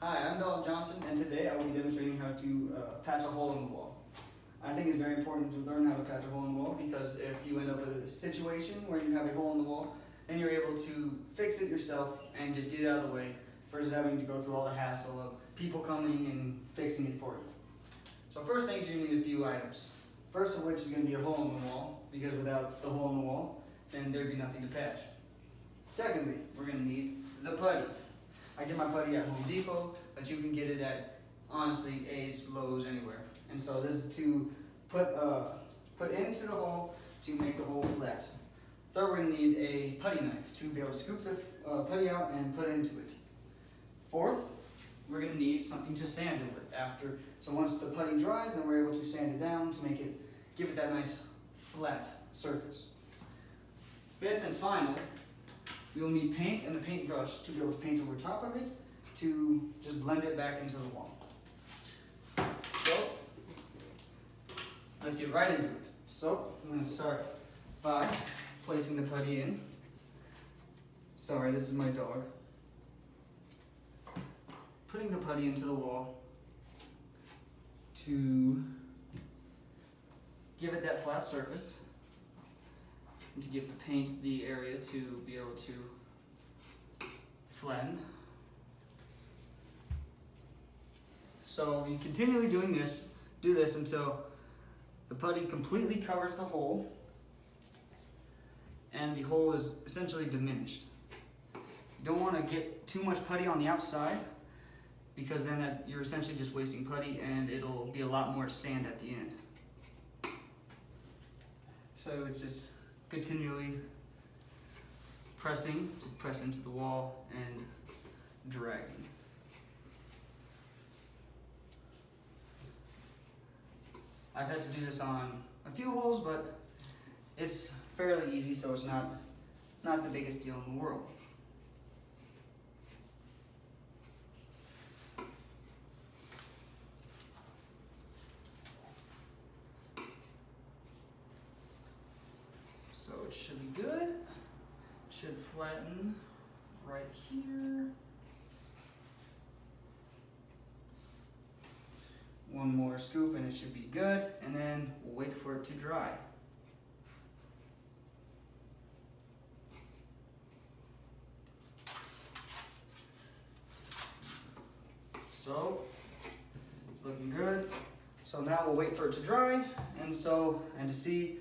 Hi, I'm Dalton Johnson, and today I will be demonstrating how to patch a hole in the wall. I think it's very important to learn how to patch a hole in the wall because if you end up with a situation where you have a hole in the wall, then you're able to fix it yourself and just get it out of the way versus having to go through all the hassle of people coming and fixing it for you. So first things, you're going to need a few items. First of which is going to be a hole in the wall, because without the hole in the wall, then there'd be nothing to patch. Secondly, we're going to need the putty. I get my putty at Home Depot, but you can get it at, honestly, Ace, Lowe's, anywhere. And so this is to put into the hole to make the hole flat. Third, we're going to need a putty knife to be able to scoop the putty out and put it into it. Fourth, we're going to need something to sand it with after. So once the putty dries, then we're able to sand it down to give it that nice flat surface. Fifth and final, we will need paint and a paintbrush to be able to paint over top of it to just blend it back into the wall. So, let's get right into it. So, I'm going to start by placing the putty in. Sorry, this is my dog. Putting the putty into the wall to give it that flat surface and to give the paint the area to be able to flatten. So you continually do this until the putty completely covers the hole and the hole is essentially diminished. You don't want to get too much putty on the outside because then you're essentially just wasting putty and it'll be a lot more sand at the end. So it's just continually pressing to press into the wall and dragging. I've had to do this on a few holes, but it's fairly easy, so it's not the biggest deal in the world. So it should be good. Should flatten right here. One more scoop and it should be good, and then we'll wait for it to dry. So, looking good. So now we'll wait for it to dry and to see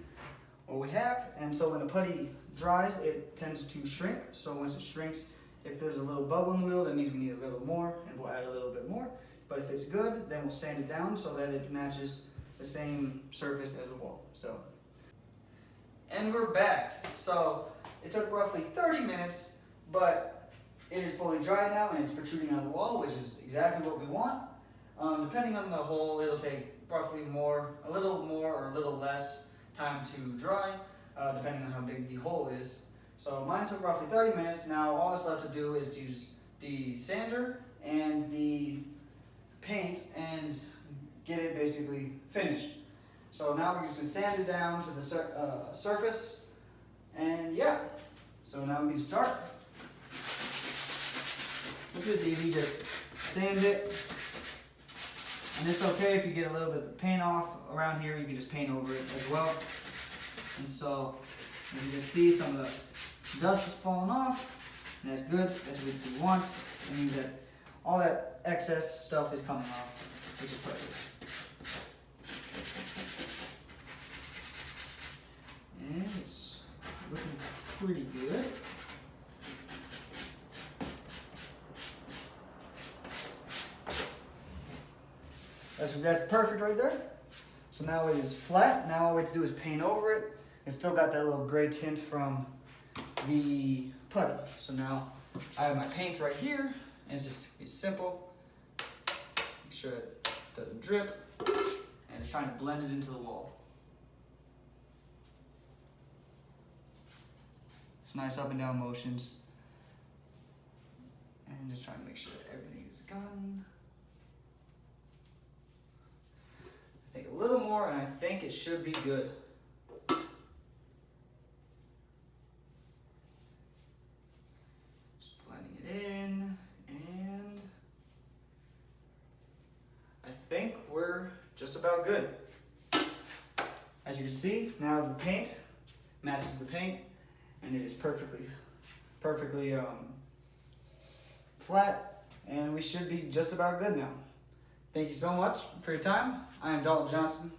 what we have. And so when the putty dries, it tends to shrink. So once it shrinks, if there's a little bubble in the middle, that means we need a little more, and we'll add a little bit more. But if it's good, then we'll sand it down so that it matches the same surface as the wall. And we're back. So it took roughly 30 minutes, but it is fully dry now and it's protruding out of the wall, which is exactly what we want. Depending on the hole, it'll take roughly a little more or a little less time to dry, depending on how big the hole is. So mine took roughly 30 minutes. Now all that's left to do is to use the sander and the paint and get it basically finished. So now we're just going to sand it down to the surface, and yeah, so now we can start. This is easy, just sand it, and it's okay if you get a little bit of paint off around here, you can just paint over it as well. And so as you can see, some of the dust is falling off, and that's good, that's what we want. It means that all that excess stuff is coming off, which is perfect. And it's looking pretty good. That's perfect right there. So now it is flat. Now all we have to do is paint over it. It's still got that little gray tint from the putty. So now I have my paint right here, and it's simple. Make sure it doesn't drip, and it's trying to blend it into the wall. It's nice up and down motions, and just trying to make sure that everything is gotten. I think a little more, and I think it should be good. Just blending it in, and just about good. As you can see, now the paint matches the paint, and it is perfectly flat, and we should be just about good now. Thank you so much for your time. I am Dalton Johnson.